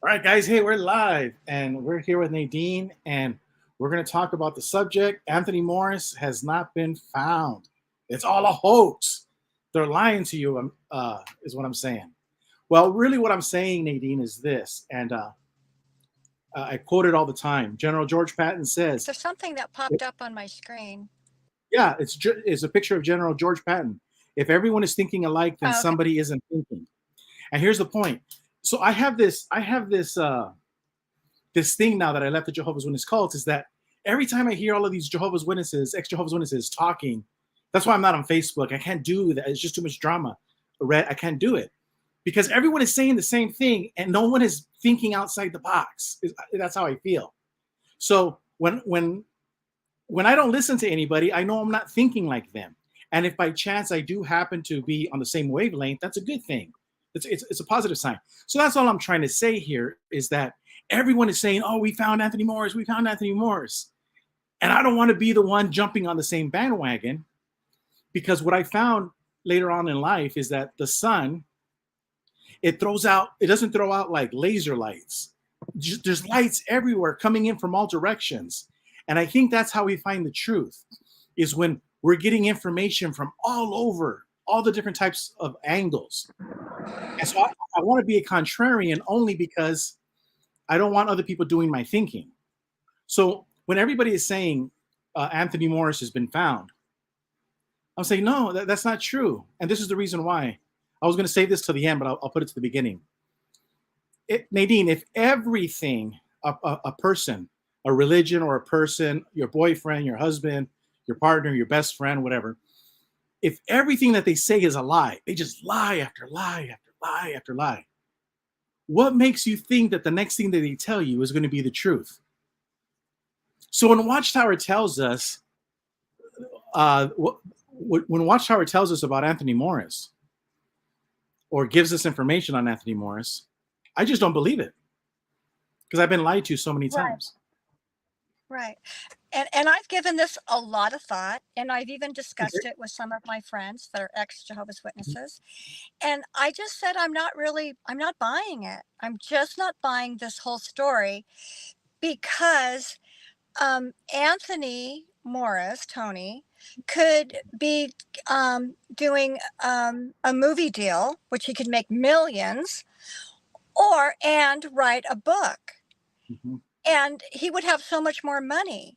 All right, guys. Hey, we're live, and we're here with Nadine, and we're going to talk about the subject. Anthony Morris has not been found. It's all a hoax. They're lying to you, is what I'm saying. Well, really, what I'm saying, Nadine, is this, and I quote it all the time. General George Patton says, There's something that popped up on my screen. "Yeah, it's a picture of General George Patton. If everyone is thinking alike, then Oh, okay. somebody isn't thinking." And here's the point. So I have this thing now that I left the Jehovah's Witness cult is that every time I hear all of these Jehovah's Witnesses, ex-Jehovah's Witnesses talking, that's why I'm not on Facebook. I can't do that. It's just too much drama. I can't do it because everyone is saying the same thing and no one is thinking outside the box. That's how I feel. So when I don't listen to anybody, I know I'm not thinking like them. And if by chance I do happen to be on the same wavelength, that's a good thing. It's a positive sign. So that's all I'm trying to say here is that everyone is saying, "Oh, we found Anthony Morris. We found Anthony Morris," and I don't want to be the one jumping on the same bandwagon because what I found later on in life is that the sun it doesn't throw out like laser lights. There's lights everywhere coming in from all directions, and I think that's how we find the truth is when we're getting information from all over, all the different types of angles. And so I want to be a contrarian only because I don't want other people doing my thinking. So when everybody is saying Anthony Morris has been found, I'm saying, no, that's not true. And this is the reason why. I was going to save this to the end, but I'll put it to the beginning. Nadine, if everything, a person, a religion or a person, your boyfriend, your husband, your partner, your best friend, whatever, if everything that they say is a lie, they just lie after lie after lie after lie. What makes you think that the next thing that they tell you is going to be the truth? So when Watchtower tells us, when Watchtower tells us about Anthony Morris or gives us information on Anthony Morris, I just don't believe it because I've been lied to so many Right, times. right. And I've given this a lot of thought, and I've even Okay. discussed it with some of my friends that are ex-Jehovah's Witnesses. And I just said I'm not buying it. I'm just not buying this whole story because Anthony Morris, Tony, could be doing a movie deal, which he could make millions, or and write a book. Mm-hmm. And he would have so much more money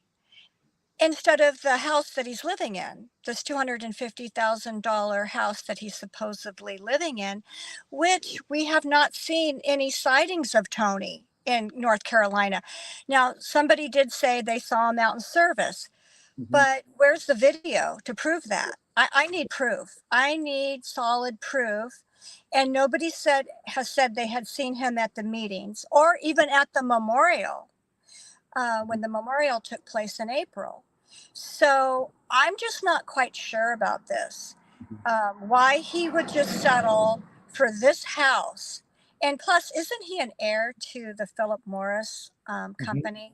instead of the house that he's living in, this $250,000 house that he's supposedly living in, which we have not seen any sightings of Tony in North Carolina. Now, somebody did say they saw him out in service, Mm-hmm. but where's the video to prove that? I need proof. I need solid proof. And nobody has said they had seen him at the meetings or even at the memorial when the memorial took place in April. So I'm just not quite sure about this. Why he would just settle for this house. And plus, isn't he an heir to the Philip Morris Mm-hmm. company?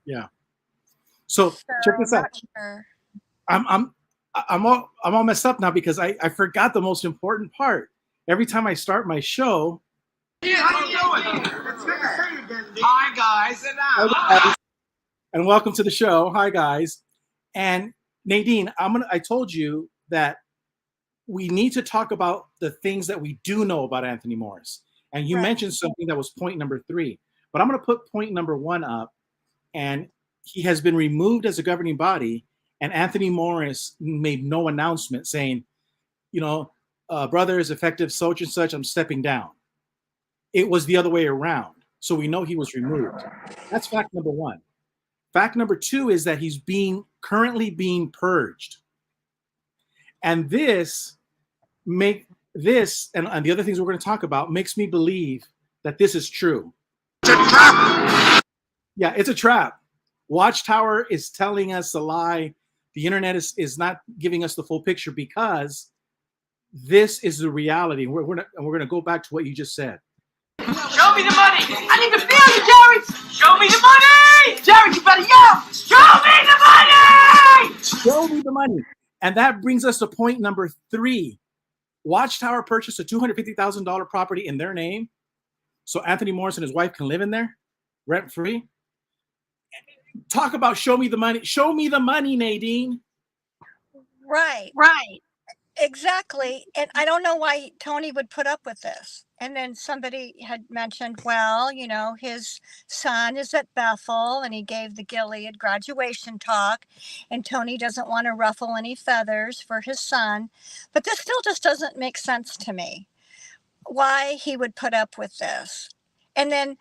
Yeah. So So check I'm this out. not sure. I'm I'm I'm all messed up now because I forgot the most important part. Every time I start my show, Yeah, how you doing? It's good to see you again, D. Hi, guys. Sit hi down. guys, and welcome to the show. Hi guys. And Nadine, I told you that we need to talk about the things that we do know about Anthony Morris. And you Right. mentioned something that was point number 3. But I'm going to put point number 1 up, and he has been removed as a governing body, and Anthony Morris made no announcement saying, brothers, effective such and such, I'm stepping down. It was the other way around. So we know he was removed. That's fact number 1. Fact number 2 is that he's currently being purged. And and the other things we're going to talk about makes me believe that this is true. It's a trap. Yeah, it's a trap. Watchtower is telling us a lie. The internet is not giving us the full picture because this is the reality. We're going to go back to what you just said. Show me the money. I need to feel you, Jerry. Show me the money. Jerry, you better yell. Show me the money. Show me the money. And that brings us to point number 3. Watchtower purchased a $250,000 property in their name, so Anthony Morris and his wife can live in there rent free. Talk about show me the money. Show me the money, Nadine. Right. Right. Exactly. And I don't know why Tony would put up with this. And then somebody had mentioned, well, you know, his son is at Bethel and he gave the Gilead graduation talk, and Tony doesn't want to ruffle any feathers for his son. But this still just doesn't make sense to me, why he would put up with this. And then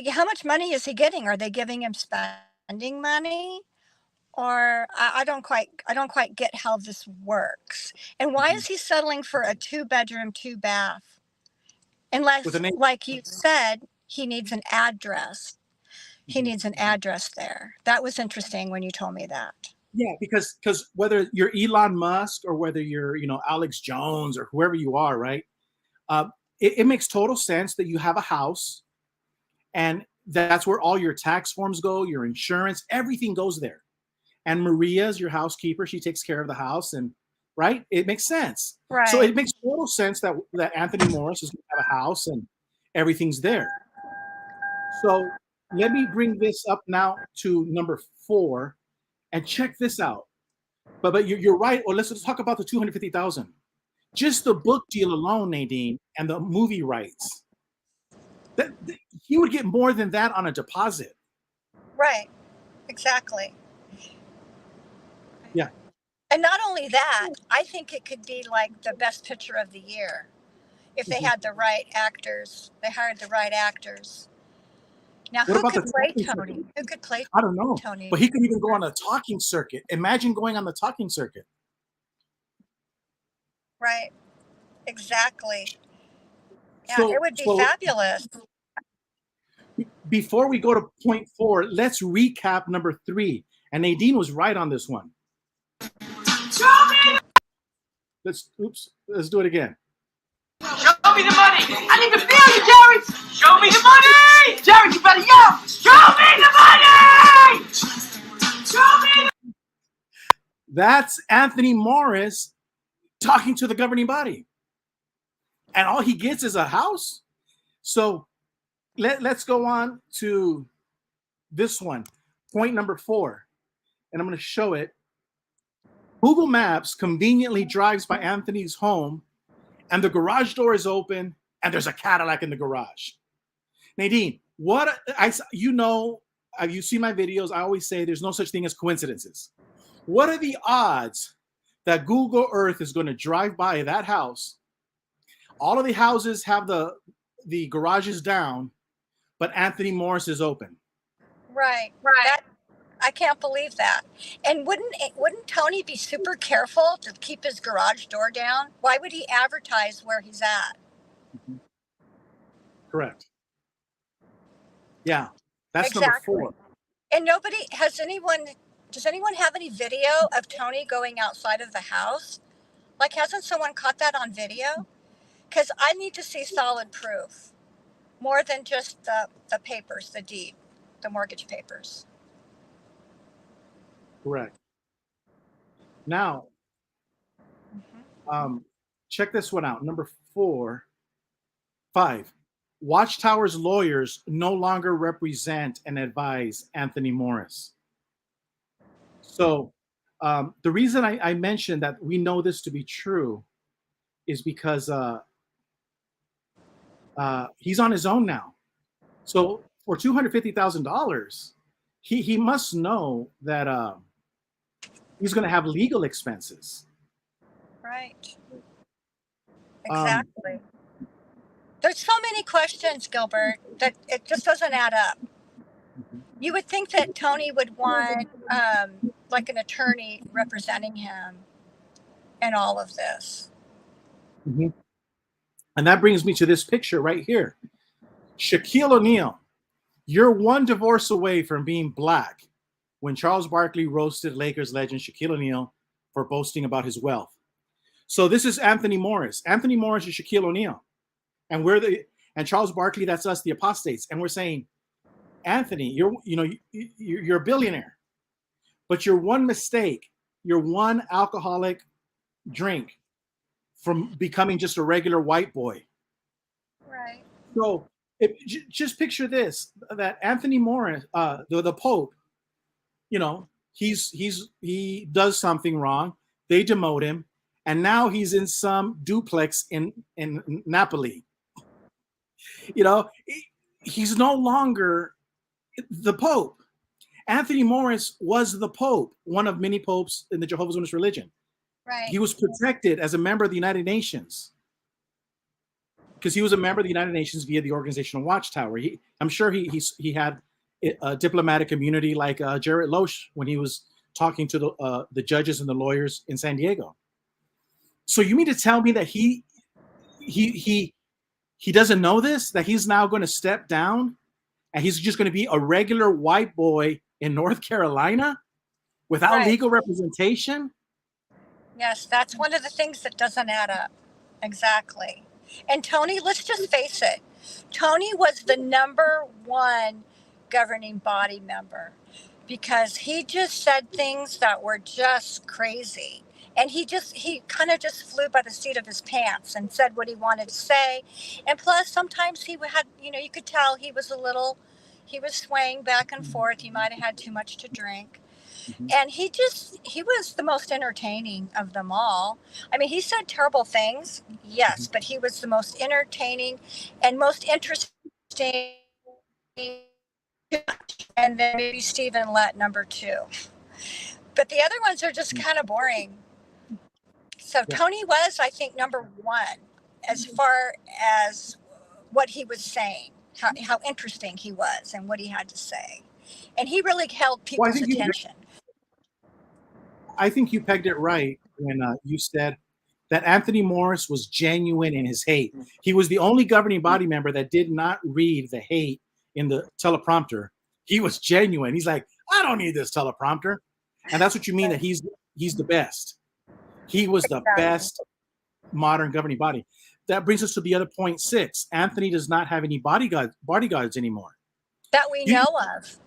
how much money is he getting? Are they giving him spending money? Or I don't quite get how this works. And why is he settling for a 2-bedroom, 2-bath? Unless, With a name. like you said, he needs an address. He needs an address there. That was interesting when you told me that. Yeah, because whether you're Elon Musk or whether you're, you know, Alex Jones or whoever you are, right? It makes total sense that you have a house, and that's where all your tax forms go, your insurance, everything goes there. And Maria's your housekeeper; she takes care of the house, and right, it makes sense. Right. So it makes total sense that Anthony Morris is going to have a house and everything's there. So let me bring this up now to number 4, and check this out. But you're right. Or let's talk about the $250,000. Just the book deal alone, Nadine, and the movie rights. That he would get more than that on a deposit. Right. Exactly. Yeah. And not only that, I think it could be like the best picture of the year if they had the right actors. They hired the right actors. Now, What who about could the play talking Tony? circuit? Who could play I don't know. Tony? But he could even go on a talking circuit. Imagine going on the talking circuit. Right. Exactly. Yeah, So, it would be fabulous. Before we go to point 4, let's recap number 3. And Nadine was right on this one. Let's do it again. Show me the money. I need to feel you, Jerry. Show me the money. Jerry, you better yell. Show me the money. Show me the That's Anthony Morris talking to the governing body. And all he gets is a house. So let's go on to this one, point number 4. And I'm going to show it. Google Maps conveniently drives by Anthony's home, and the garage door is open, and there's a Cadillac in the garage. Nadine, you see my videos. I always say there's no such thing as coincidences. What are the odds that Google Earth is going to drive by that house? All of the houses have the garages down, but Anthony Morris is open. Right. I can't believe that. And wouldn't Tony be super careful to keep his garage door down? Why would he advertise where he's at? Mm-hmm. Correct. Yeah, that's exactly. number 4. And does anyone have any video of Tony going outside of the house? Like, hasn't someone caught that on video? Because I need to see solid proof, more than just the papers, the deed, the mortgage papers. Correct. Now, check this one out. Number 5. Watchtower's lawyers no longer represent and advise Anthony Morris. So the reason I mentioned that we know this to be true is because he's on his own now. So for $250,000, he must know that he's going to have legal expenses. Right. Exactly. There's so many questions, Gilbert, that it just doesn't add up. You would think that Tony would want like an attorney representing him in all of this. Mm-hmm. And that brings me to this picture right here. Shaquille O'Neal, you're one divorce away from being black when Charles Barkley roasted Lakers legend Shaquille O'Neal for boasting about his wealth. So this is Anthony Morris. Anthony Morris is Shaquille O'Neal. And and Charles Barkley, that's us, the apostates. And we're saying, Anthony, you're a billionaire, but you're one mistake, you're one alcoholic drink from becoming just a regular white boy. Right. So Just picture this: that Anthony Morris, the Pope, you know, he does something wrong. They demote him, and now he's in some duplex in Napoli. You know, he's no longer the Pope. Anthony Morris was the Pope, one of many popes in the Jehovah's Witness religion. Right. He was protected as a member of the United Nations because he was a member of the United Nations via the organizational Watchtower. I'm sure he had a diplomatic immunity like Jared Loesch when he was talking to the judges and the lawyers in San Diego. So you mean to tell me that he doesn't know this, that he's now going to step down and he's just going to be a regular white boy in North Carolina without legal representation? Yes, that's one of the things that doesn't add up. Exactly. And Tony, let's just face it, Tony was the #1 governing body member because he just said things that were just crazy. And he kind of just flew by the seat of his pants and said what he wanted to say. And plus, sometimes he had, you could tell he was swaying back and forth. He might have had too much to drink. Mm-hmm. And he was the most entertaining of them all. I mean, he said terrible things, yes, but he was the most entertaining and most interesting. And then maybe Stephen Lett, #2. But the other ones are just kind of boring. So Tony was, I think, #1 as far as what he was saying, how interesting he was and what he had to say. And he really held people's attention. I think you pegged it right when you said that Anthony Morris was genuine in his hate. He was the only governing body member that did not read the hate in the teleprompter. He was genuine. He's like, I don't need this teleprompter. And that's what you mean that he's the best. He was the best modern governing body. That brings us to the other point 6. Anthony does not have any bodyguards anymore. That we know of.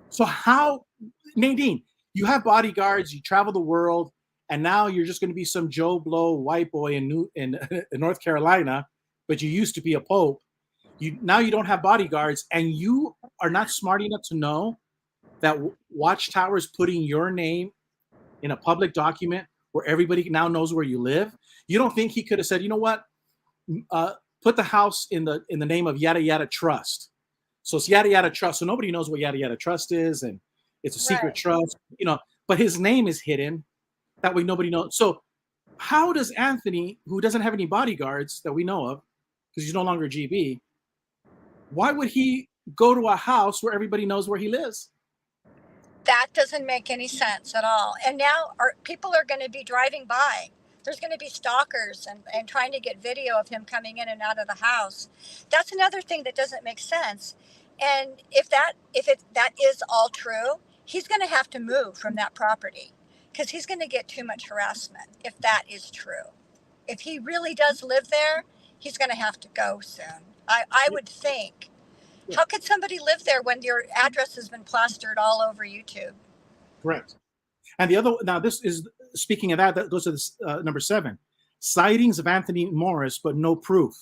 So how, Nadine, you have bodyguards, you travel the world, and now you're just going to be some Joe Blow white boy in North Carolina, but you used to be a pope. Now you don't have bodyguards, and you are not smart enough to know that Watchtower is putting your name in a public document where everybody now knows where you live. You don't think he could have said, you know what, put the house in the name of Yada Yada Trust. So it's Yada Yada Trust. So nobody knows what Yada Yada Trust is, and it's a secret trust, but his name is hidden. That way nobody knows. So how does Anthony, who doesn't have any bodyguards that we know of, because he's no longer GB, why would he go to a house where everybody knows where he lives? That doesn't make any sense at all. And now people are going to be driving by. There's going to be stalkers and trying to get video of him coming in and out of the house. That's another thing that doesn't make sense. And if that is all true, he's going to have to move from that property because he's going to get too much harassment if that is true. If he really does live there, he's going to have to go soon. I would think. How could somebody live there when your address has been plastered all over YouTube? Correct. And the other, now this is, speaking of that goes to this, #7, sightings of Anthony Morris, but no proof.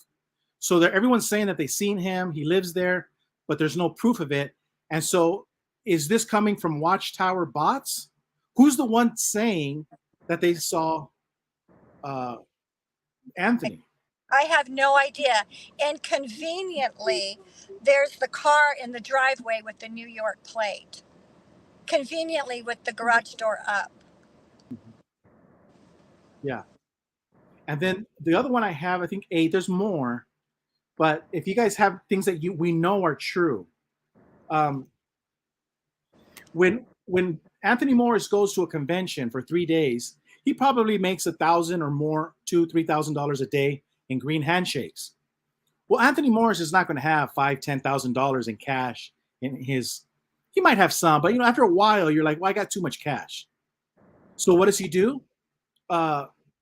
So everyone's saying that they've seen him, he lives there, but there's no proof of it. And so is this coming from Watchtower bots? Who's the one saying that they saw Anthony? I have no idea. And conveniently, there's the car in the driveway with the New York plate. Conveniently with the garage door up. Yeah. And then the other one I have, I think 8, there's more. But if you guys have things that we know are true. When Anthony Morris goes to a convention for 3 days, he probably makes $1,000 or more, $2,000-$3,000 a day in green handshakes. Well, Anthony Morris is not going to have $5,000-$10,000 in cash in his. He might have some, but after a while, you're like, well, I got too much cash. So what does he do?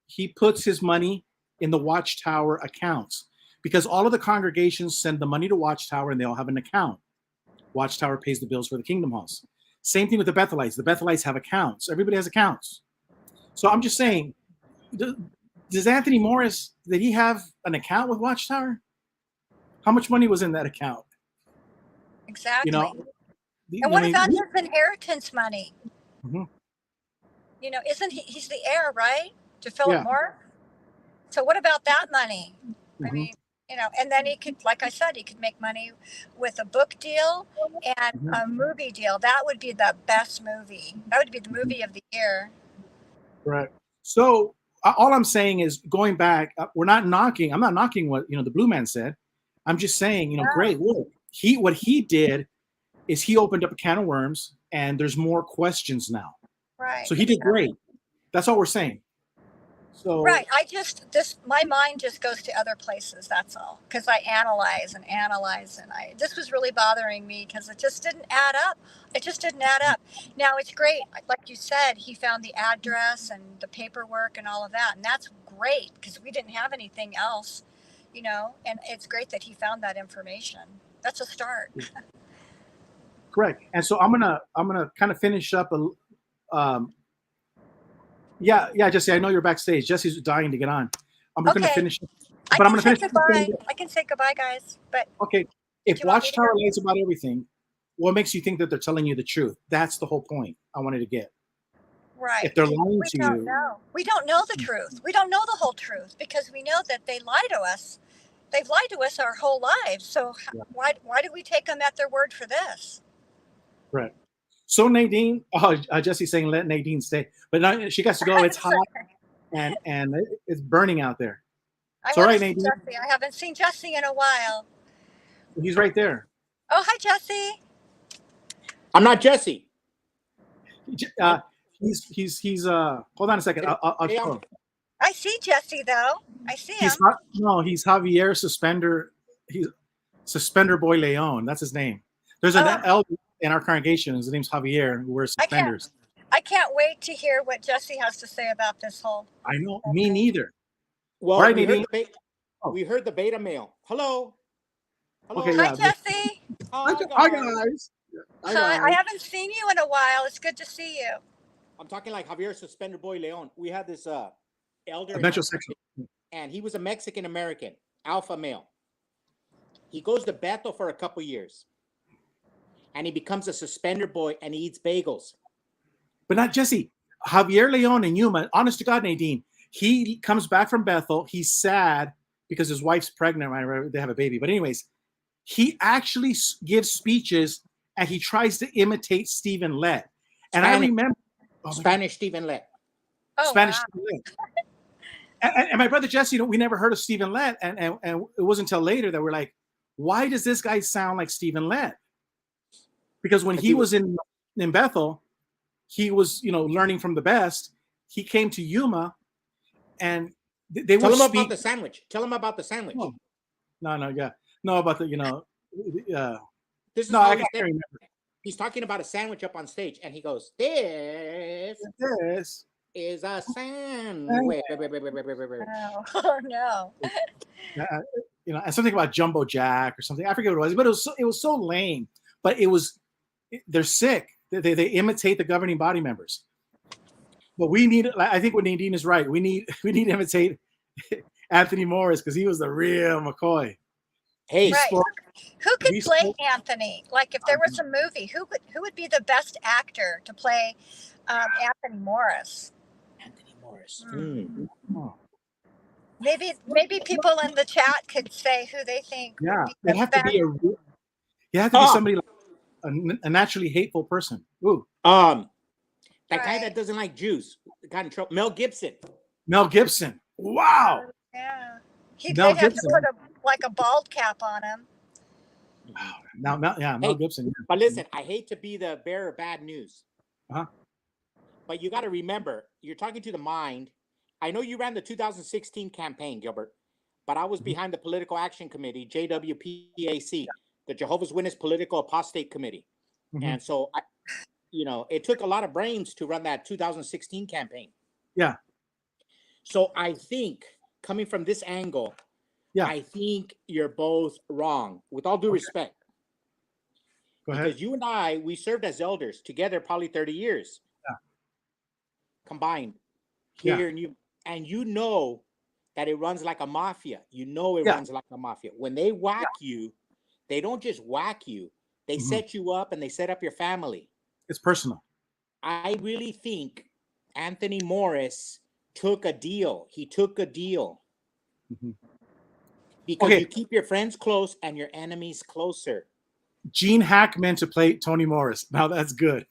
He puts his money in the Watchtower accounts because all of the congregations send the money to Watchtower and they all have an account. Watchtower pays the bills for the Kingdom Halls. Same thing with the Bethelites. The Bethelites have accounts. Everybody has accounts. So I'm just saying, does Anthony Morris, did he have an account with Watchtower? How much money was in that account? Exactly. You know, And what about his inheritance money? Mhm. You know, isn't he's the heir, right? To Philip Yeah. Morris? So what about that money? I Mhm. mean, you know, and then he could, like I said, he could make money with a book deal and Mhm. a movie deal. That would be the best movie. That would be the Mhm. movie of the year. Right. So all I'm saying is, going back, we're not knocking. I'm not knocking what the blue man said. I'm just saying, great work. What he did is he opened up a can of worms, and there's more questions now. Right. So he did great. That's all we're saying. So Right. My mind just goes to other places. That's all. Because I analyze, and this was really bothering me because it just didn't add up. It just didn't add up. Now it's great. Like you said, he found the address and the paperwork and all of that. And that's great because we didn't have anything else, and it's great that he found that information. That's a start. correct. And so I'm gonna kind of finish up yeah, Jesse, I know you're backstage. Jesse's dying to get on. I'm just gonna Okay. finish, I but I'm can gonna say finish. goodbye. I can say goodbye, guys. But Okay. did If you want me to Watchtower go? lies about everything, what makes you think that they're telling you the truth? That's the whole point I wanted to get. Right. If they're lying We to don't you, know. We don't know the truth. We don't know the whole truth because we know that they lie to us. They've lied to us our whole lives. So yeah, why do we take them at their word for this? right. So Nadine, Jesse's saying let Nadine stay, but now she got to go. It's hot and it's burning out there. I So want to right, see Nadine, Jesse. I haven't seen Jesse in a while. he's right there. Oh, hi, Jesse. I'm not Jesse. He's hold on a second. I'll show him. I see Jesse though. I see him. He's Javier Suspender. He's Suspender Boy Leon. That's his name. There's an elder in our congregation. His name's Javier, who wears suspenders. I can't wait to hear what Jesse has to say about this whole. I know. Me neither. Well, right, we Nadine. We heard the beta mail. Hello. Hello. Okay, Hi, Jesse. Hi, guys. Hi. I haven't seen you in a while. It's good to see you. I'm talking like Javier Suspender Boy Leon. We had this elder, metrosexual, and he was a Mexican American alpha male. He goes to Bethel for a couple years, and he becomes a suspender boy, and he eats bagels. But not Jesse. Javier Leon in Yuma. Honest to God, Nadine. He comes back from Bethel. He's sad because his wife's pregnant. Right? They have a baby. But anyways, he actually gives speeches, and he tries to imitate Stephen Lett. And I remember Spanish Stephen Lett. Oh, Spanish wow. Stephen Lett. And my brother Jesse, we never heard of Stephen Lett, and it wasn't until later that we're like, why does this guy sound like Stephen Lett? Because when he was in Bethel, he was learning from the best. He came to Yuma, and they Tell would him speak. about the sandwich. Tell him about the sandwich. No, about the This is no, how I can't remember. He's talking about a sandwich up on stage, and he goes, "This is a sandwich." Oh no. And something about Jumbo Jack or something. I forget what it was, but it was so lame. But they're sick. They imitate the governing body members. But we need. I think what Nadine is right. We need to imitate Anthony Morris because he was the real McCoy. Hey, right. Who could play Anthony? Like if there was a movie, who would be the best actor to play Anthony Morris? Anthony Morris. Oh. Maybe people in the chat could say who they think. Yeah, would be it have to be somebody like a naturally hateful person. Ooh. That guy that doesn't like Jews. Got in trouble. Mel Gibson. Wow. Yeah. They'd have to put a bald cap on him. Wow. Mel Gibson. Yeah. But listen, I hate to be the bearer of bad news. Uh-huh. But you got to remember, you're talking to the mind. I know you ran the 2016 campaign, Gilbert, but I was behind the Political Action Committee, JWPAC, the Jehovah's Witness Political Apostate Committee. Mm-hmm. And so, it took a lot of brains to run that 2016 campaign. Yeah. So I think coming from this angle, I think you're both wrong, with all due respect. Go ahead. Because you and I, we served as elders together probably 30 years. Yeah. Combined here in you. And you know that it runs like a mafia. You know it runs like a mafia. When they whack you, they don't just whack you. They set you up and they set up your family. It's personal. I really think Anthony Morris took a deal. He took a deal. Because you keep your friends close and your enemies closer. Gene Hackman to play Tony Morris. Now that's good.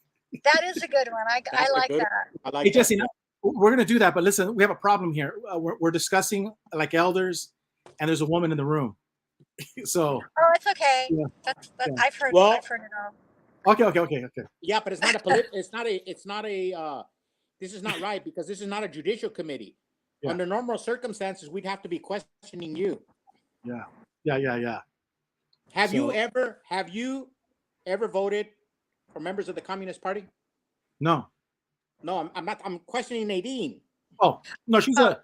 That is a good one. I like that. I like Hey, Jesse, that. we're going to do that, but listen, we have a problem here. We're discussing like elders, and there's a woman in the room. So. Oh, it's okay. Yeah. That's I've heard. Well, I've heard it all. Okay. Yeah, but it's not a this is not right, because this is not a judicial committee. Yeah. Under normal circumstances, we'd have to be questioning you. Yeah. Have you ever voted for members of the Communist Party? No, I'm not. I'm questioning Nadine. Oh, no, she's No,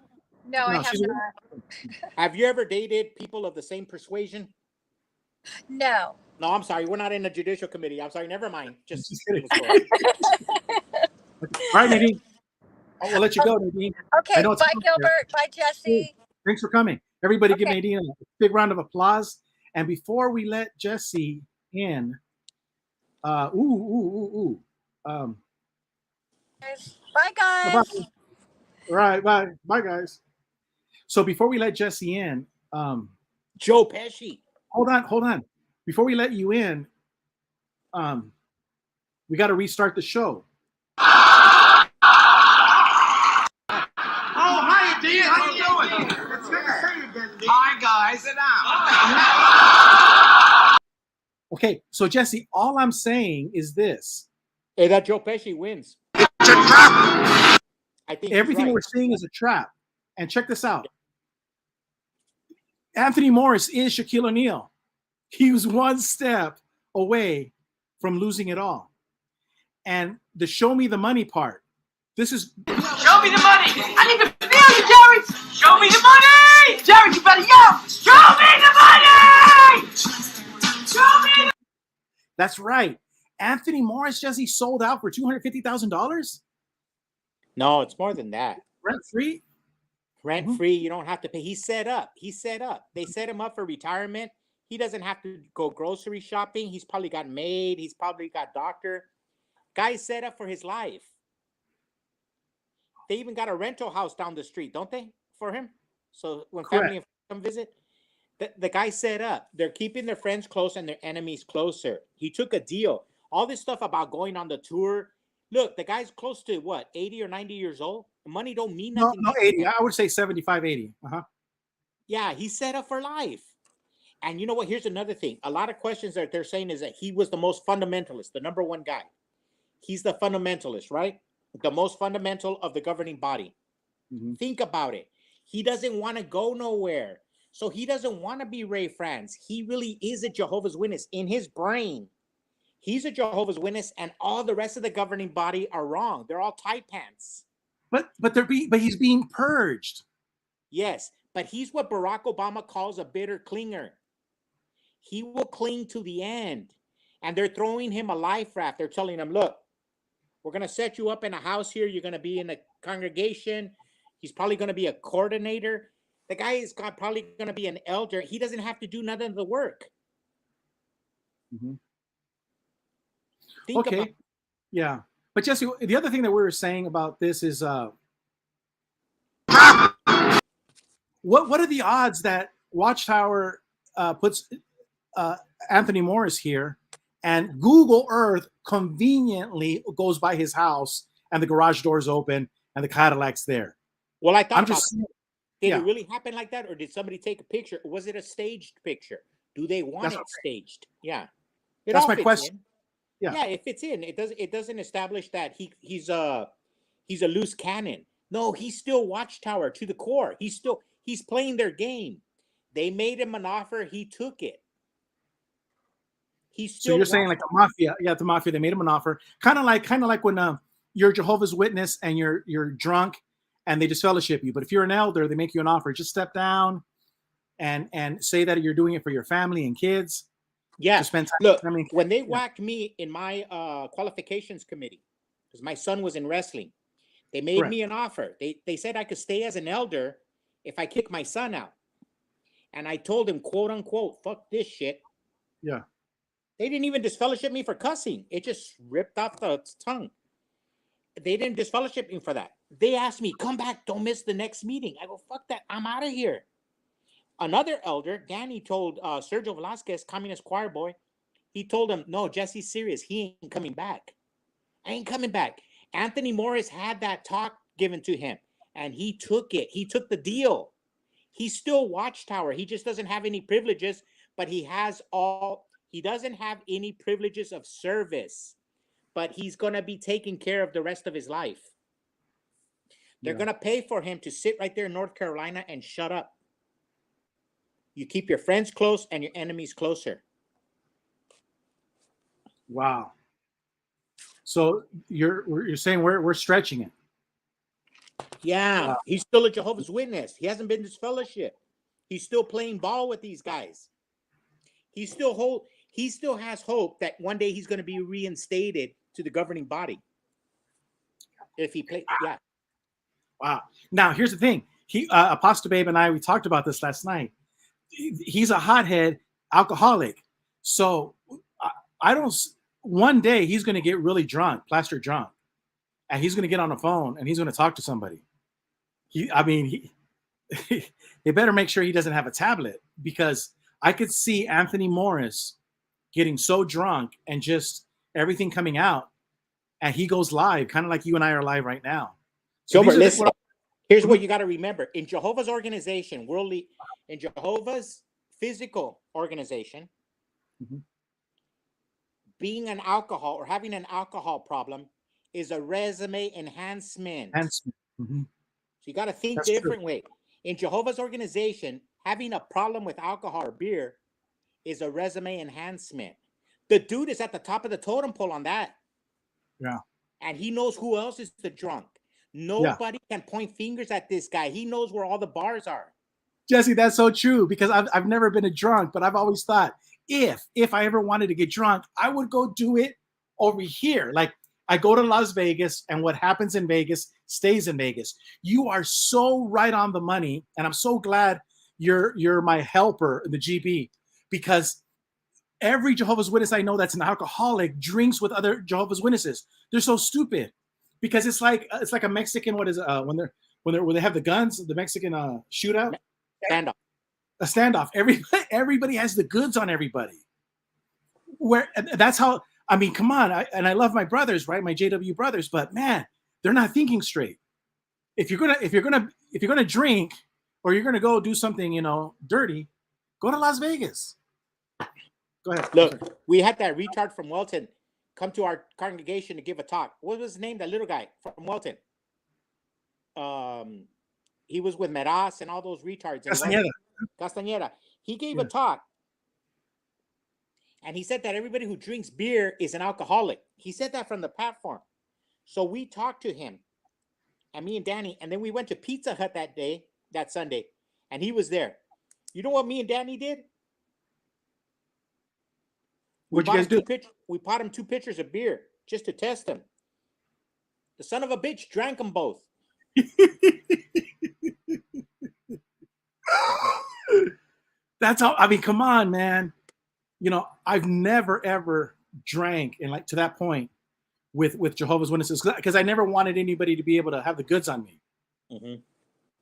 I have she's not. Have you ever dated people of the same persuasion? No. No, I'm sorry. We're not in a judicial committee. I'm sorry. Never mind. Just kidding. All right, Nadine. We'll let you go, Nadine. Okay, bye, Gilbert. Bye, Jesse. Thanks for coming. Everybody give Okay. Nadine a big round of applause. And before we let Jesse in, Bye, guys. bye. All right, bye, guys. So before we let Jesse in, Joe Pesci. hold on. Before we let you in, we got to restart the show. Oh, hi, Dean. How you doing? It's good to see you again, Dean. Hi, guys. Sit down. Okay, so Jesse, all I'm saying is this. Hey, that Joe Pesci wins. It's a trap. I think Everything we're seeing is a trap. And check this out. Anthony Morris is Shaquille O'Neal. He was one step away from losing it all. And the show me the money part. This is Show me the money. I need to feel you, Jerry. Show me the money. Jerry, you better yell. Show me the money. Show me the that's right. Anthony Morris, Jesse, sold out for $250,000 No, it's more than that. rent free. Rent free. You don't have to pay. He's set up. They set him up for retirement. He doesn't have to go grocery shopping. He's probably got maid. He's probably got doctor. Guy's set up for his life. They even got a rental house down the street, don't they, for him? So when family and friends come visit, the guy's set up. They're keeping their friends close and their enemies closer. He took a deal. All this stuff about going on the tour. Look, the guy's close to what, 80 or 90 years old? Money don't mean nothing. No, 80. I would say 75, 80. Yeah, he's set up for life. And you know what? Here's another thing. A lot of questions that they're saying is that he was the most fundamentalist, the number one guy. He's the fundamentalist, right? The most fundamental of the governing body. Think about it. He doesn't want to go nowhere. So he doesn't want to be Ray France. He really is a Jehovah's Witness in his brain. He's a Jehovah's Witness, and all the rest of the governing body are wrong. They're all tight pants. But he's being purged. Yes, but he's what Barack Obama calls a bitter clinger. He will cling to the end. And they're throwing him a life raft. They're telling him, look, we're going to set you up in a house here. You're going to be in a congregation. He's probably going to be a coordinator. The guy is probably going to be an elder. He doesn't have to do none of the work. Think about it. Yeah. But Jesse, the other thing that we were saying about this is what are the odds that Watchtower puts Anthony Morris here and Google Earth conveniently goes by his house and the garage doors open and the Cadillac's there? Well, I thought did it really happen like that, or did somebody take a picture? Or was it a staged picture? Do they want it staged? Yeah. That's my question. Yeah, if it's in, it doesn't establish that he's a loose cannon. No, he's still Watchtower to the core. He's playing their game. They made him an offer, he took it. He's still. So you're saying like the mafia? Yeah, the mafia. They made him an offer, kind of like when you're Jehovah's Witness and you're drunk and they disfellowship you. But if you're an elder, they make you an offer. Just step down and say that you're doing it for your family and kids. Yeah. Spend time. Look, when they whacked me in my qualifications committee, because my son was in wrestling, they made me an offer. They said I could stay as an elder if I kick my son out. And I told him, quote unquote, fuck this shit. Yeah. They didn't even disfellowship me for cussing. It just ripped off the tongue. They didn't disfellowship me for that. They asked me, come back, don't miss the next meeting. I go, fuck that, I'm out of here. Another elder, Danny, told Sergio Velasquez, Communist choir boy, he told him, no, Jesse's serious. He ain't coming back. I ain't coming back. Anthony Morris had that talk given to him, and he took it. He took the deal. He's still Watchtower. He just doesn't have any privileges, but he doesn't have any privileges of service, but he's going to be taken care of the rest of his life. They're going to pay for him to sit right there in North Carolina and shut up. You keep your friends close and your enemies closer. Wow. So you're saying we're stretching it. Yeah, wow. He's still a Jehovah's Witness. He hasn't been disfellowshipped. He's still playing ball with these guys. He still has hope that one day he's going to be reinstated to the governing body. If he plays, yeah. Wow. Now here's the thing. Apostle Babe and we talked about this last night. He's a hothead alcoholic. So one day he's going to get really drunk, plaster drunk, and he's going to get on the phone and he's going to talk to somebody. They better make sure he doesn't have a tablet, because I could see Anthony Morris getting so drunk and just everything coming out, and he goes live, kind of like you and I are live right now. So Gilbert, listen. Here's what you got to remember. In Jehovah's organization, in Jehovah's physical organization, being an alcohol or having an alcohol problem is a resume enhancement. Mm-hmm. So you got to think different way. In Jehovah's organization, having a problem with alcohol or beer is a resume enhancement. The dude is at the top of the totem pole on that. Yeah. And he knows who else is the drunk. Nobody can point fingers at this guy. He knows where all the bars are. Jesse, that's so true, because I've never been a drunk, but I've always thought if I ever wanted to get drunk, I would go do it over here. Like, I go to Las Vegas, and what happens in Vegas stays in Vegas. You are so right on the money, and I'm so glad you're my helper in the GB, because every Jehovah's Witness I know that's an alcoholic drinks with other Jehovah's Witnesses. They're so stupid, because it's like a Mexican, what is it, when they have the guns, the Mexican shootout, standoff. A standoff. Everybody has the goods on everybody. That's how. I mean, come on. I love my brothers, right? My JW brothers, but man, they're not thinking straight. If you're gonna drink, or you're gonna go do something, dirty, go to Las Vegas. Go ahead. Look, we had that retard from Welton come to our congregation to give a talk. What was his name? That little guy from Welton. He was with Meraz and all those retards. Castañeda. He gave a talk. And he said that everybody who drinks beer is an alcoholic. He said that from the platform. So we talked to him, and me and Danny, and then we went to Pizza Hut that Sunday, and he was there. You know what me and Danny did? What'd you guys do? We bought him 2 pitchers of beer just to test him. The son of a bitch drank them both. That's how. I mean, come on, man. I've never ever drank, and to that point with Jehovah's Witnesses, because I never wanted anybody to be able to have the goods on me. Mm-hmm.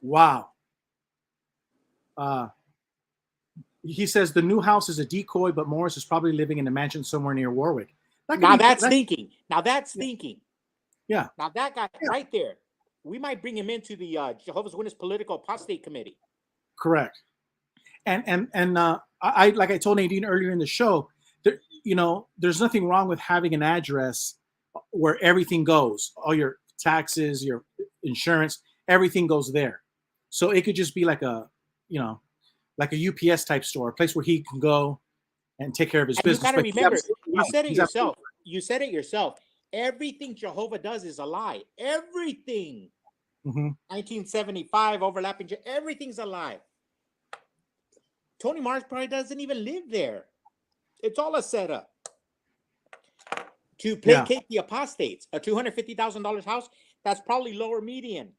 Wow. He says the new house is a decoy, but Morris is probably living in a mansion somewhere near Warwick. Now that's thinking. Yeah. Now that guy right there, we might bring him into the Jehovah's Witness Political Apostate Committee. Correct. And I like I told Nadine earlier in the show, there's nothing wrong with having an address where everything goes, all your taxes, your insurance, everything goes there. So it could just be like a UPS type store, a place where he can go and take care of his business. You got to remember, you said it yourself. Everything Jehovah does is a lie. Everything. 1975 overlapping, everything's a lie. Tony Mars probably doesn't even live there. It's all a setup to placate the apostates. A $250,000 house, that's probably lower median.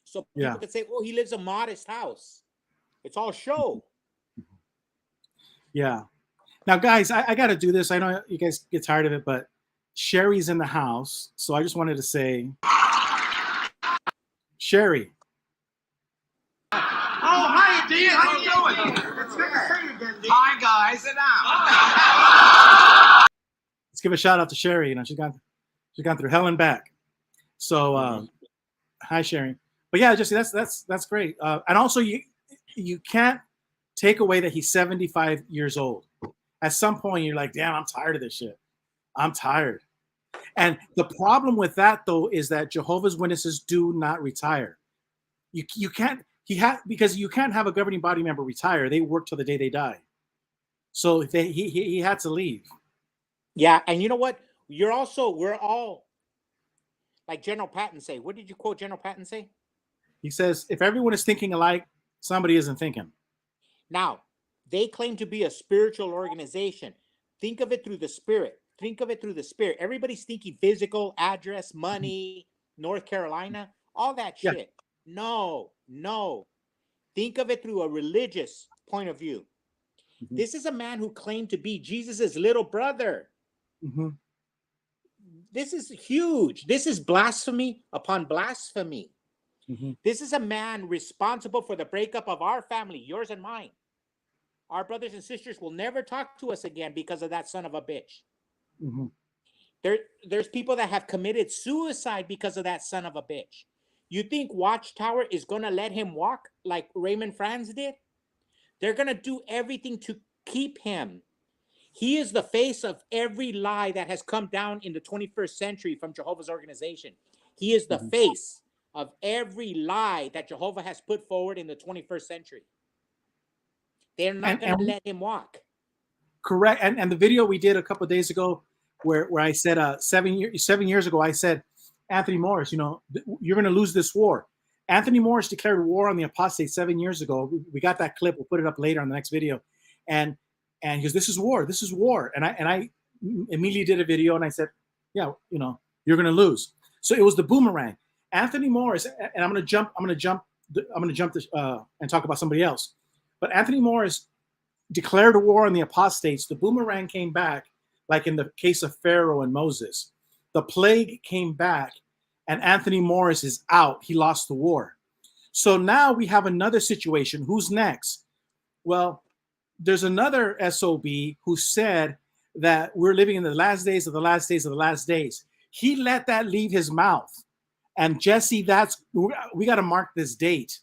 So Yeah. people could say, "Oh, he lives a modest house." It's all show. Yeah. Now, guys, I got to do this. I know you guys get tired of it, but Sherry's in the house, so I just wanted to say, Sherry. Oh, hi, Dean. How you doing? It's good to see you again, Dean. Hi, guys. Sit down. Let's give a shout out to Sherry. You know, she's gone through hell and back. So, hi, Sherry. But yeah, just that's great. And also, you can't take away that he's 75 years old. At some point, you're like, damn, I'm tired of this shit. I'm tired. And the problem with that, though, is that Jehovah's Witnesses do not retire. You can't. Because you can't have a governing body member retire. They work till the day they die. So he had to leave. Yeah, and you know what? We're all like General Patton say. What did you quote General Patton say? He says, if everyone is thinking alike, somebody isn't thinking. Now, they claim to be a spiritual organization. Think of it through the spirit. Think of it through the spirit. Everybody's thinking physical, address, money, North Carolina, all that shit. Yeah. No. Think of it through a religious point of view. Mm-hmm. This is a man who claimed to be Jesus's little brother. Mm-hmm. This is huge. This is blasphemy upon blasphemy. Mm-hmm. This is a man responsible for the breakup of our family, yours and mine. Our brothers and sisters will never talk to us again because of that son of a bitch. Mm-hmm. There's people that have committed suicide because of that son of a bitch. You think Watchtower is going to let him walk like Raymond Franz did? They're going to do everything to keep him. He is the face of every lie that has come down in the 21st century from Jehovah's organization. He is the face of every lie that Jehovah has put forward in the 21st century. They're not going to let him walk. Correct. And the video we did a couple of days ago where I said 7 years ago, I said, Anthony Morris, you know, you're going to lose this war. Anthony Morris declared war on the apostates 7 years ago. We got that clip. We'll put it up later on the next video. And he goes, this is war. This is war. And I immediately did a video and I said, yeah, you know, you're going to lose. So it was the boomerang. Anthony Morris, and I'm going to jump and talk about somebody else. But Anthony Morris declared a war on the apostates. The boomerang came back, like in the case of Pharaoh and Moses. The plague came back, and Anthony Morris is out. He lost the war. So now we have another situation. Who's next? Well, there's another SOB who said that we're living in the last days of the last days of the last days. He let that leave his mouth. And Jesse, we got to mark this date,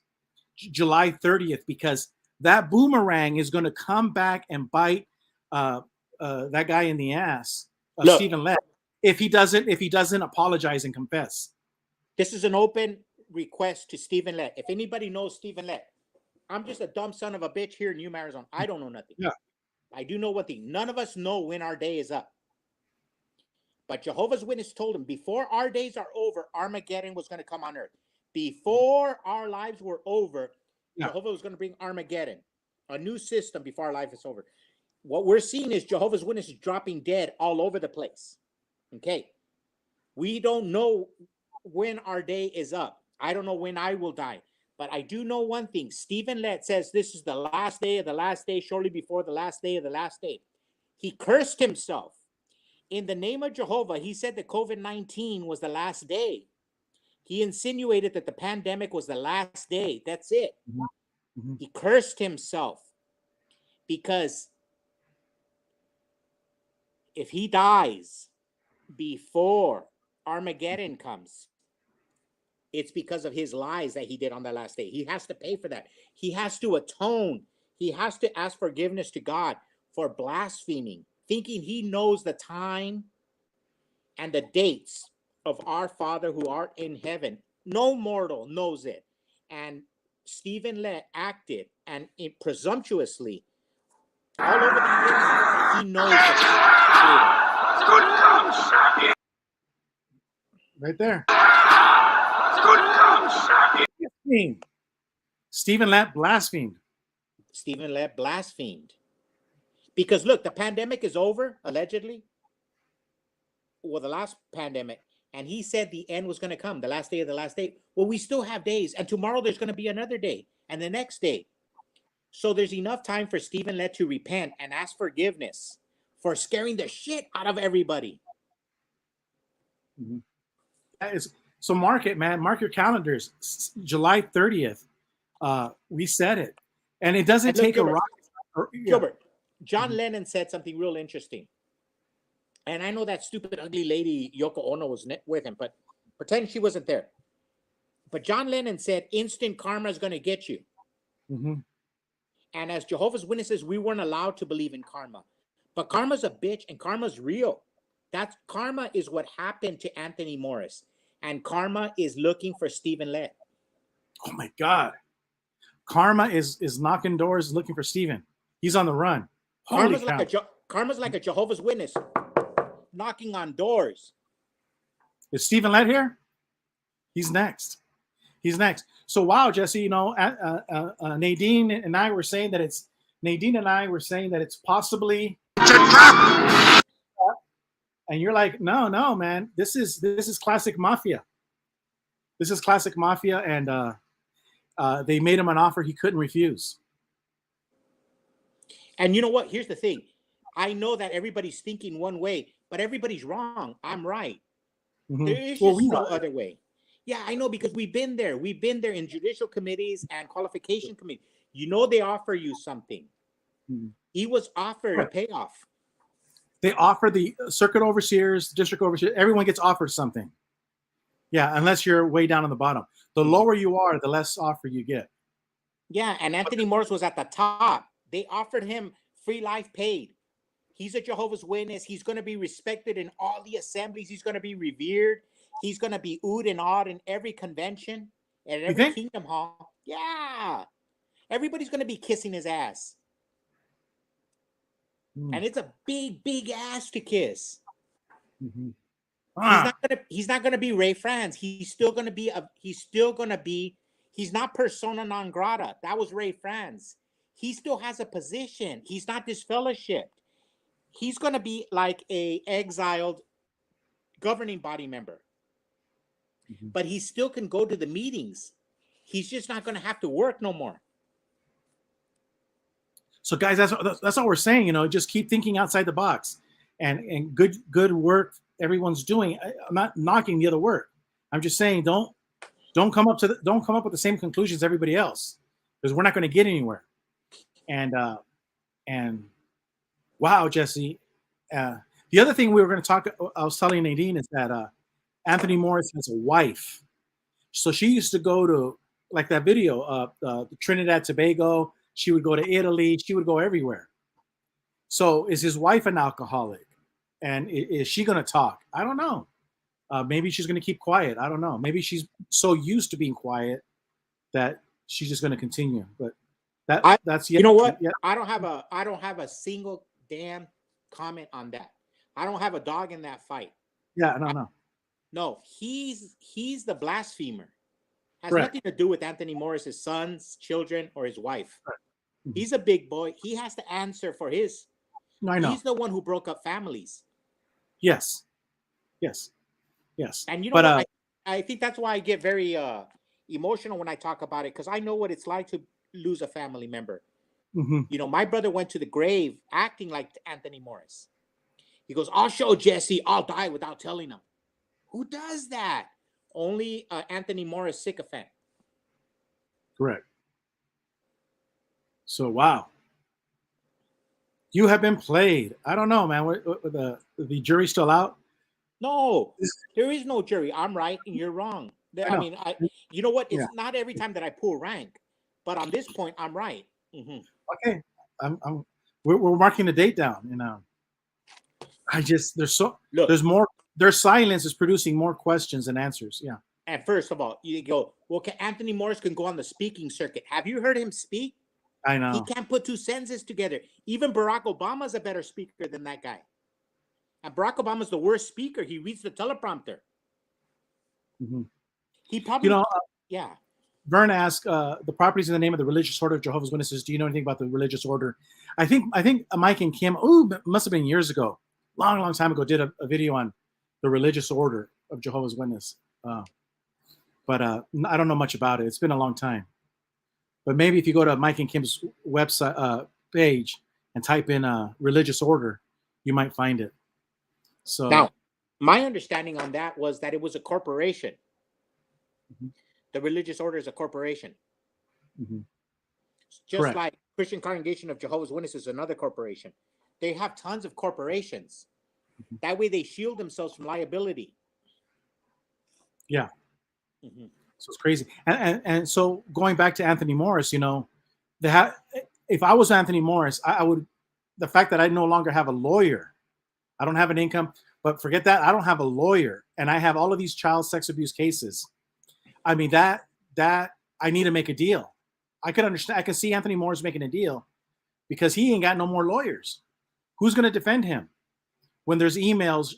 July 30th, because that boomerang is going to come back and bite that guy in the ass, Stephen Lett, if he doesn't apologize and confess. This is an open request to Stephen Lett. If anybody knows Stephen Lett, I'm just a dumb son of a bitch here in Yuma, Arizona. I don't know nothing. Yeah. I do know one thing. None of us know when our day is up. But Jehovah's Witness told him before our days are over, Armageddon was going to come on earth. Before our lives were over, Jehovah was going to bring Armageddon, a new system before our life is over. What we're seeing is Jehovah's Witnesses dropping dead all over the place. Okay. We don't know when our day is up. I don't know when I will die. But I do know one thing. Stephen Lett says this is the last day of the last day, shortly before the last day of the last day. He cursed himself. In the name of Jehovah, he said that COVID-19 was the last day. He insinuated that the pandemic was the last day. That's it. Mm-hmm. He cursed himself because if he dies before Armageddon comes, it's because of his lies that he did on the last day. He has to pay for that. He has to atone. He has to ask forgiveness to God for blaspheming, thinking he knows the time and the dates of our Father who art in heaven. No mortal knows it. And Stephen Lett acted and presumptuously all over the years. He knows the time. Right there. Good. Stephen Lett blasphemed. Stephen Lett blasphemed. Because look, the pandemic is over, allegedly. Well, the last pandemic. And he said the end was going to come, the last day of the last day. Well, we still have days. And tomorrow there's going to be another day and the next day. So there's enough time for Stephen Lett to repent and ask forgiveness for scaring the shit out of everybody. That is, so mark it, man. Mark your calendars. July 30th. We said it. And it doesn't take a rock. Gilbert, John Lennon said something real interesting. And I know that stupid, ugly lady, Yoko Ono, was with him, but pretend she wasn't there. But John Lennon said, instant karma is going to get you. Mm-hmm. And as Jehovah's Witnesses, we weren't allowed to believe in karma. But karma's a bitch and karma's real. Karma is what happened to Anthony Morris. And karma is looking for Stephen Lett. Oh, my God. Karma is knocking doors looking for Stephen. He's on the run. Karma's like a Jehovah's Witness knocking on doors. Is Stephen Lett here? He's next. He's next. So, wow, Jesse, you know, Nadine and I were saying that it's possibly. And you're like, no, man. This is classic mafia. This is classic mafia, and they made him an offer he couldn't refuse. And you know what? Here's the thing. I know that everybody's thinking one way, but everybody's wrong. I'm right. Mm-hmm. There is just no other way. Yeah, I know, because we've been there. We've been there in judicial committees and qualification committees. You know, they offer you something. Mm-hmm. He was offered a payoff. They offer the circuit overseers, district overseers. Everyone gets offered something. Yeah, unless you're way down on the bottom. The lower you are, the less offer you get. Yeah, and Anthony Morris was at the top. They offered him free life paid. He's a Jehovah's Witness. He's going to be respected in all the assemblies. He's going to be revered. He's going to be oohed and awed in every convention and every Kingdom Hall. Yeah. Everybody's going to be kissing his ass. And it's a big, big ass to kiss. Mm-hmm. He's not gonna be Ray Franz. He's not persona non grata. That was Ray Franz. He still has a position. He's not disfellowshipped. He's gonna be like a exiled governing body member. Mm-hmm. But he still can go to the meetings. He's just not gonna have to work no more. So, guys, that's all we're saying. You know, just keep thinking outside the box, and good work everyone's doing. I'm not knocking the other work. I'm just saying don't come up with the same conclusions everybody else, because we're not going to get anywhere. And wow, Jesse. The other thing we were going to talk, I was telling Nadine, is that Anthony Morris has a wife. So she used to go to, like that video, Trinidad, Tobago. She would go to Italy. She would go everywhere. So is his wife an alcoholic? And is she going to talk? I don't know. Maybe she's going to keep quiet. I don't know. Maybe she's so used to being quiet that she's just going to continue. But that's you know what? Yeah. I don't have a single damn comment on that. I don't have a dog in that fight. Yeah, no. No, he's the blasphemer. Has nothing to do with Anthony Morris's sons, children, or his wife. Right. Mm-hmm. He's a big boy. He has to answer for his. No, I know. He's the one who broke up families. Yes. And you know what? I think that's why I get very emotional when I talk about it, because I know what it's like to lose a family member. Mm-hmm. You know, my brother went to the grave acting like Anthony Morris. He goes, "I'll show Jesse, I'll die without telling him." Who does that? Only Anthony Morris sycophant. Correct. So, wow. You have been played. I don't know, man. The jury's still out? No, there is no jury. I'm right and you're wrong. I mean, you know what? It's not every time that I pull rank, but on this point, I'm right. Mm-hmm. Okay, we're marking the date down. You know, there's more. Their silence is producing more questions than answers. Yeah. And first of all, you go, well, Anthony Morris can go on the speaking circuit. Have you heard him speak? I know. He can't put two sentences together. Even Barack Obama's a better speaker than that guy. And Barack Obama's the worst speaker. He reads the teleprompter. Mm-hmm. He probably, yeah. Vern asked, the properties in the name of the religious order of Jehovah's Witnesses. Do you know anything about the religious order? I think Mike and Kim, must have been years ago, long time ago, did a video on the religious order. of Jehovah's Witness, but I don't know much about it. It's been a long time. But maybe if you go to Mike and Kim's website page and type in religious order, you might find it. So now, my understanding on that was that it was a corporation. Mhm. The religious order is a corporation. Mm-hmm. Just Correct. like Christian Congregation of Jehovah's Witnesses is another corporation. They have tons of corporations. Mm-hmm. That way they shield themselves from liability. Yeah. Mm-hmm. So it's crazy. And so going back to Anthony Morris, you know, if I was Anthony Morris, I would, the fact that I no longer have a lawyer, I don't have an income, but forget that, I don't have a lawyer, and I have all of these child sex abuse cases. I mean, that I need to make a deal. I could understand, I can see Anthony Morris making a deal because he ain't got no more lawyers. Who's going to defend him when there's emails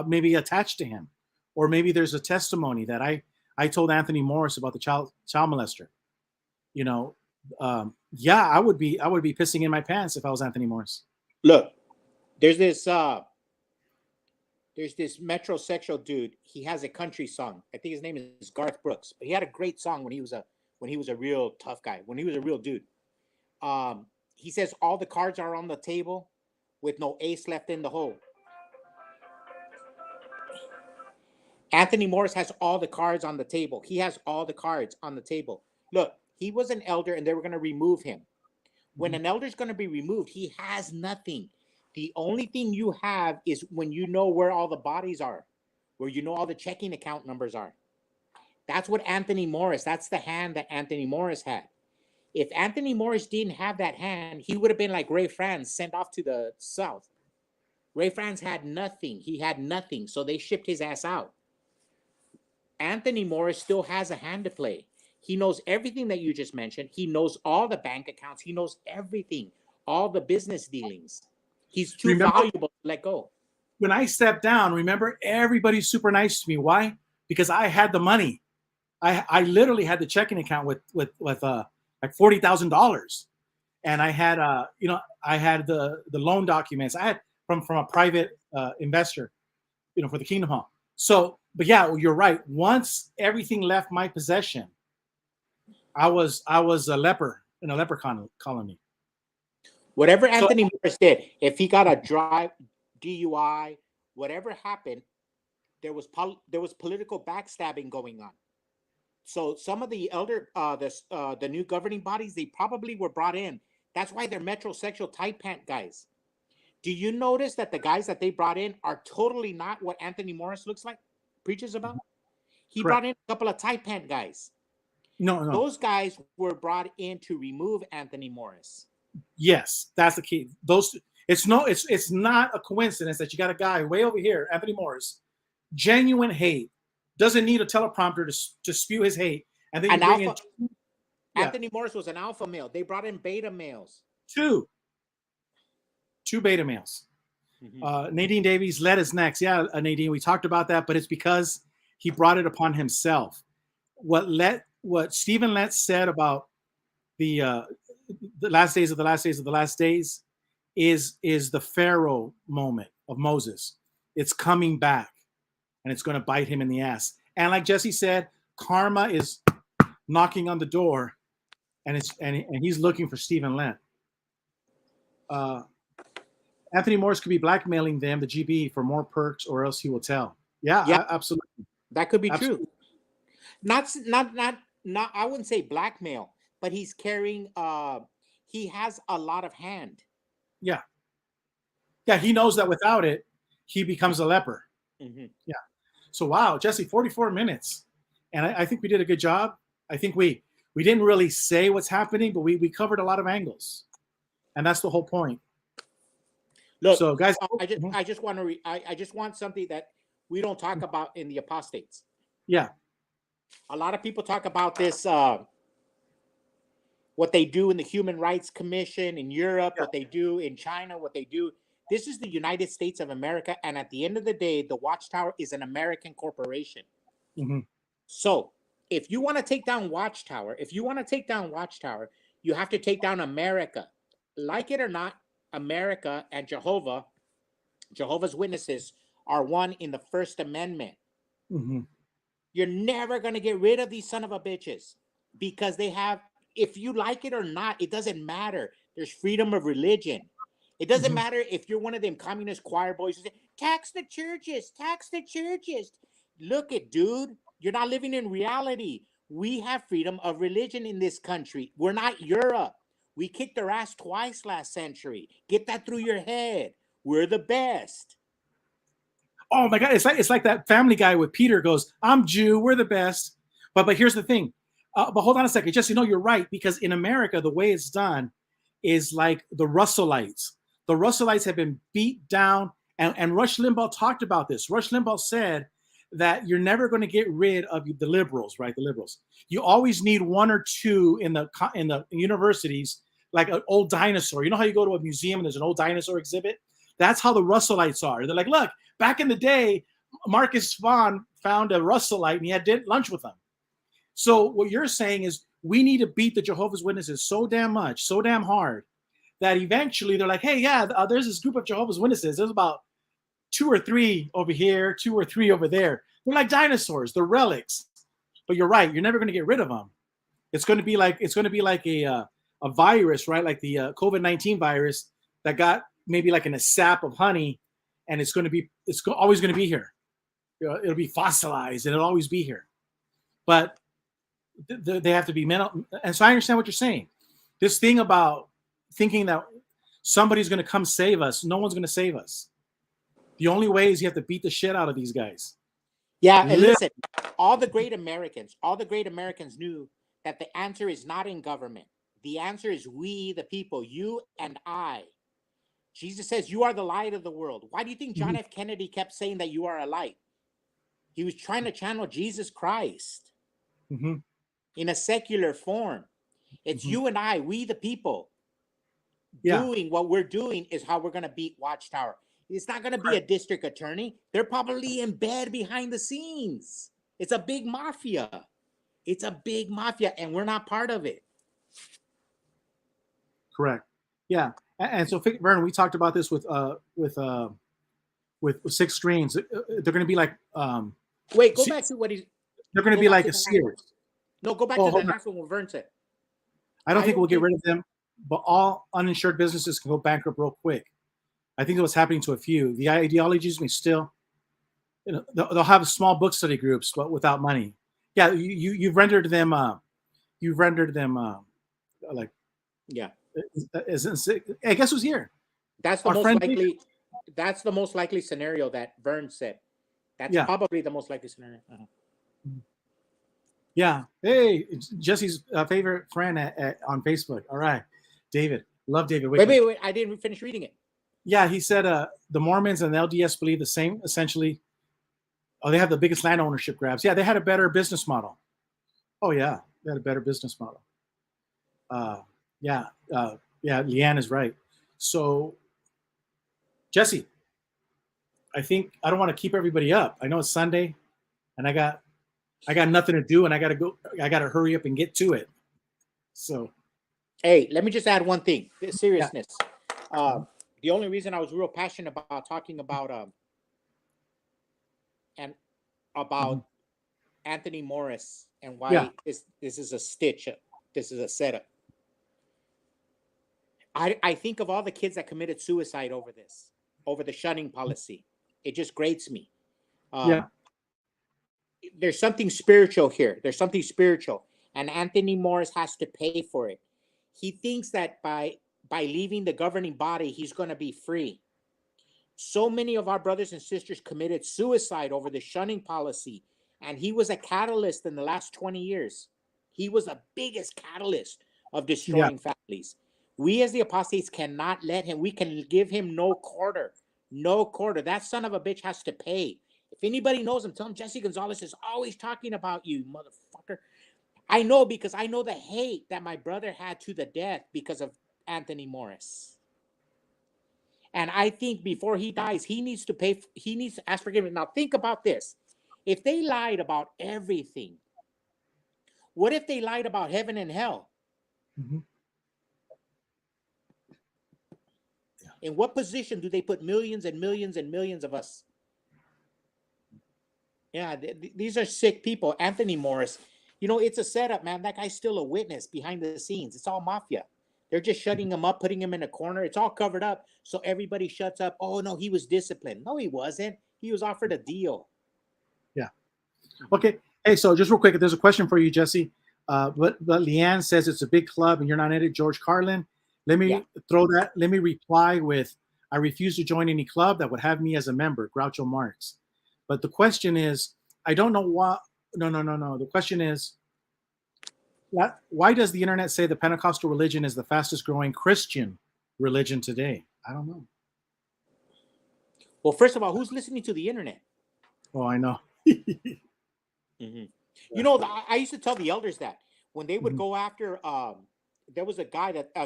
maybe attached to him, or maybe there's a testimony that I told Anthony Morris about the child molester. You know, yeah, I would be pissing in my pants if I was Anthony Morris. Look, there's this metrosexual dude. He has a country song. I think his name is Garth Brooks. But he had a great song when he was a real tough guy, when he was a real dude. He says all the cards are on the table with no ace left in the hole. Anthony Morris has all the cards on the table. He has all the cards on the table. Look, he was an elder and they were going to remove him. When an elder is going to be removed, he has nothing. The only thing you have is when you know where all the bodies are, where you know all the checking account numbers are. That's what Anthony Morris, that's the hand that Anthony Morris had. If Anthony Morris didn't have that hand, he would have been like Ray Franz, sent off to the south. Ray Franz had nothing. He had nothing. So they shipped his ass out. Anthony Morris still has a hand to play. He knows everything that you just mentioned. He knows all the bank accounts. He knows everything, all the business dealings. He's too valuable to let go. When I stepped down, remember, everybody's super nice to me. Why? Because I had the money. I literally had the checking account with like $40,000, and I had I had the loan documents. I had from a private investor, for the Kingdom Hall. So, but yeah, you're right. Once everything left my possession, I was a leper in a leper colony. Whatever Anthony Morris did, if he got a DUI, whatever happened, there was political backstabbing going on. So some of the the new governing bodies, they probably were brought in. That's why they're metrosexual tight pant guys. Do you notice that the guys that they brought in are totally not what Anthony Morris preaches about? He Correct. brought in a couple of tight pant guys. No. Those guys were brought in to remove Anthony Morris. Yes, that's the key. It's not a coincidence that you got a guy way over here, Anthony Morris, genuine hate, doesn't need a teleprompter to spew his hate, and then you bring in Anthony Morris was an alpha male. They brought in beta males. Two beta males. Mm-hmm. Nadine Davies led Hes Next. Yeah, Nadine, we talked about that, but it's because he brought it upon himself. What Stephen Letts said about the last days of the last days of the last days is the Pharaoh moment of Moses. It's coming back, and it's going to bite him in the ass. And like Jesse said, karma is knocking on the door, and he's looking for Stephen Lent. Anthony Morris could be blackmailing them, the GB, for more perks, or else he will tell. Yeah. Absolutely. That could be true. Not. I wouldn't say blackmail, but he's carrying. He has a lot of hand. Yeah. He knows that without it, he becomes a leper. Mm-hmm. Yeah. So wow, Jesse, 44 minutes, and I think we did a good job. I think we didn't really say what's happening, but we covered a lot of angles, and that's the whole point. Look, so guys, I just want something that we don't talk about in the apostates. Yeah. A lot of people talk about this, what they do in the Human Rights Commission in Europe, what they do in China, what they do. This is the United States of America, and at the end of the day, the Watchtower is an American corporation. Mm-hmm. So if you want to take down Watchtower, you have to take down America. Like it or not, America and Jehovah's Witnesses are one in the First Amendment. Mhm. You're never going to get rid of these son of a bitches because they have, if you like it or not, it doesn't matter. There's freedom of religion. It doesn't Mhm. matter if you're one of them communist choir boys who say, tax the churches, tax the churches. Look it, dude. You're not living in reality. We have freedom of religion in this country. We're not Europe. We kicked their ass twice last century. Get that through your head. We're the best. Oh my God, it's like that Family Guy with Peter goes, "I'm Jew, we're the best." But here's the thing. But hold on a second, Jesse. No, you're right, because in America the way it's done is like the Russellites. The Russellites have been beat down, and Rush Limbaugh talked about this. Rush Limbaugh said that you're never going to get rid of the liberals, right? The liberals. You always need one or two in the universities, like an old dinosaur. You know how you go to a museum and there's an old dinosaur exhibit? That's how the Russellites are. They're like, look, back in the day, Marcus Vaughn found a Russellite and he had lunch with him. So what you're saying is we need to beat the Jehovah's Witnesses so damn much, so damn hard, that eventually they're like, hey, yeah, there's this group of Jehovah's Witnesses. There's about 2 or 3 over here, 2 or 3 over there. They're like dinosaurs. They're relics. But you're right. You're never going to get rid of them. It's going to be like a virus, right? Like the COVID-19 virus that got maybe like in a sap of honey, and it's always going to be here. It'll be fossilized, and it'll always be here. But they have to be mental. And so I understand what you're saying. This thing about thinking that somebody's going to come save us, no one's going to save us. The only way is you have to beat the shit out of these guys. Yeah, and listen, all the great Americans knew that the answer is not in government. The answer is we, the people, you and I. Jesus says, you are the light of the world. Why do you think John F. Kennedy kept saying that you are a light? He was trying to channel Jesus Christ in a secular form. It's you and I, we the people. Doing what we're doing is how we're going to beat Watchtower. It's not going to be a district attorney. They're probably in bed behind the scenes. It's a big mafia. It's a big mafia, and we're not part of it. Correct. Yeah. And so, Vernon, we talked about this with 6 Streams. They're going to be like. Wait, go back to what he's. They're going to be like a Sears. No, go back to the last one what Vern said. I don't think we'll get rid of them, but all uninsured businesses can go bankrupt real quick. I think that's what's happening to a few. The ideologies may still, they'll have small book study groups, but without money. Yeah, you've rendered them. Like. Yeah. Hey, guess who's here? That's the most likely. That's the most likely scenario that Vern said. That's probably the most likely scenario. Yeah. Hey, Jesse's favorite friend on Facebook. All right, David. Love David. Wait. I didn't finish reading it. Yeah, he said the Mormons and the LDS believe the same, essentially. Oh, they have the biggest land ownership grabs. Yeah, they had a better business model. Oh, yeah. They had a better business model. Yeah, Leanne is right. So, Jesse, I think I don't want to keep everybody up. I know it's Sunday, and I got nothing to do, and I got to go. I got to hurry up and get to it. So, hey, let me just add one thing. Seriousness. The only reason I was real passionate about talking about Anthony Morris and why this is a stitch up. This is a setup. I think of all the kids that committed suicide over the shunning policy. It just grates me. There's something spiritual here. There's something spiritual. And Anthony Morris has to pay for it. He thinks that by leaving the governing body, he's going to be free. So many of our brothers and sisters committed suicide over the shunning policy. And he was a catalyst in the last 20 years. He was the biggest catalyst of destroying families. We as the apostates cannot let him. We can give him no quarter. No quarter. That son of a bitch has to pay. If anybody knows him, tell him Jesse Gonzalez is always talking about you, motherfucker. I know because I know the hate that my brother had to the death because of Anthony Morris. And I think before he dies, he needs to pay. He needs to ask forgiveness. Now think about this. If they lied about everything, what if they lied about heaven and hell? In what position do they put millions and millions and millions of us? Yeah, these are sick people. Anthony Morris, you know, it's a setup, man. That guy's still a witness behind the scenes. It's all mafia. They're just shutting him up, putting him in a corner. It's all covered up, so everybody shuts up. Oh no, he was disciplined. No, he wasn't. He was offered a deal. Yeah. Okay. Hey, so just real quick, there's a question for you, Jesse. But Leanne says it's a big club and you're not in it. George Carlin. Let me throw that. Let me reply with, I refuse to join any club that would have me as a member, Groucho Marx. But the question is, I don't know why. No. The question is, why does the internet say the Pentecostal religion is the fastest growing Christian religion today? I don't know. Well, first of all, who's listening to the internet? Oh, I know. Mm-hmm. You know, I used to tell the elders that when they would go after, there was a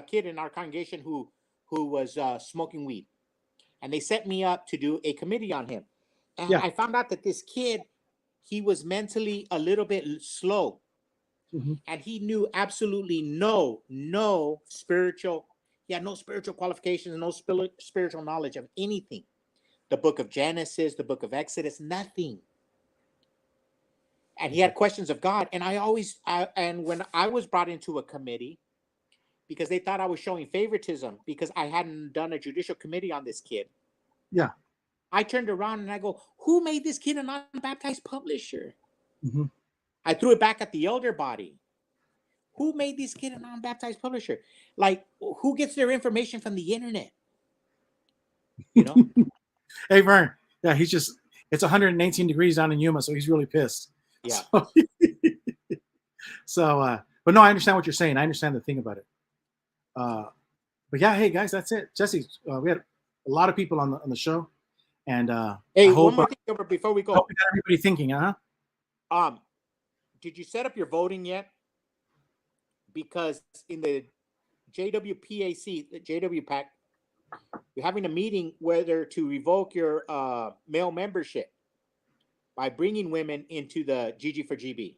kid in our congregation who was smoking weed, and they set me up to do a committee on him. And I found out that this kid, he was mentally a little bit slow, and he knew absolutely no spiritual. He had no spiritual qualifications, no spiritual knowledge of anything. The book of Genesis, the book of Exodus, nothing. And he had questions of God. And and when I was brought into a committee, because they thought I was showing favoritism because I hadn't done a judicial committee on this kid. Yeah. I turned around and I go, who made this kid an unbaptized publisher? I threw it back at the elder body. Who made this kid an unbaptized publisher? Like, who gets their information from the internet? You know? Hey, Vern. Yeah, it's 118 degrees down in Yuma, so he's really pissed. Yeah. But no, I understand what you're saying. I understand the thing about it. But yeah, hey guys, that's it. Jesse, we had a lot of people on the show, and hey, one more thing before we go. Hope we got everybody thinking, did you set up your voting yet? Because in the JWPAC, the JWPAC, you're having a meeting whether to revoke your male membership by bringing women into the GG for GB.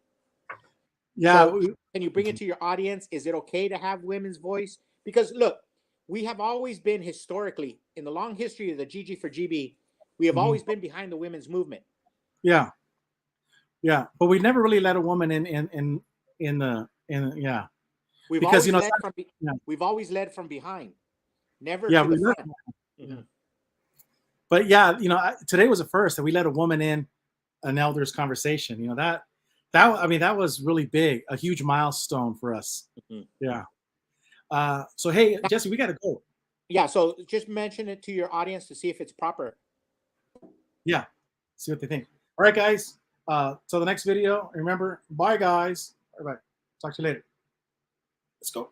Yeah. So can you bring it to your audience? Is it okay to have women's voice? Because look, we have always been historically, in the long history of the GG for GB, we have always been behind the women's movement. Yeah. Yeah. But we never really let a woman in yeah. We've always led from behind. Never to the front. But yeah, today was a first that we let a woman in an elder's conversation. That was really big, a huge milestone for us. Yeah. So hey, Jesse, we got to go. Yeah. So just mention it to your audience to see if it's proper. Yeah. See what they think. All right, guys. Till the next video. Remember, bye, guys. All right. Talk to you later. Let's go.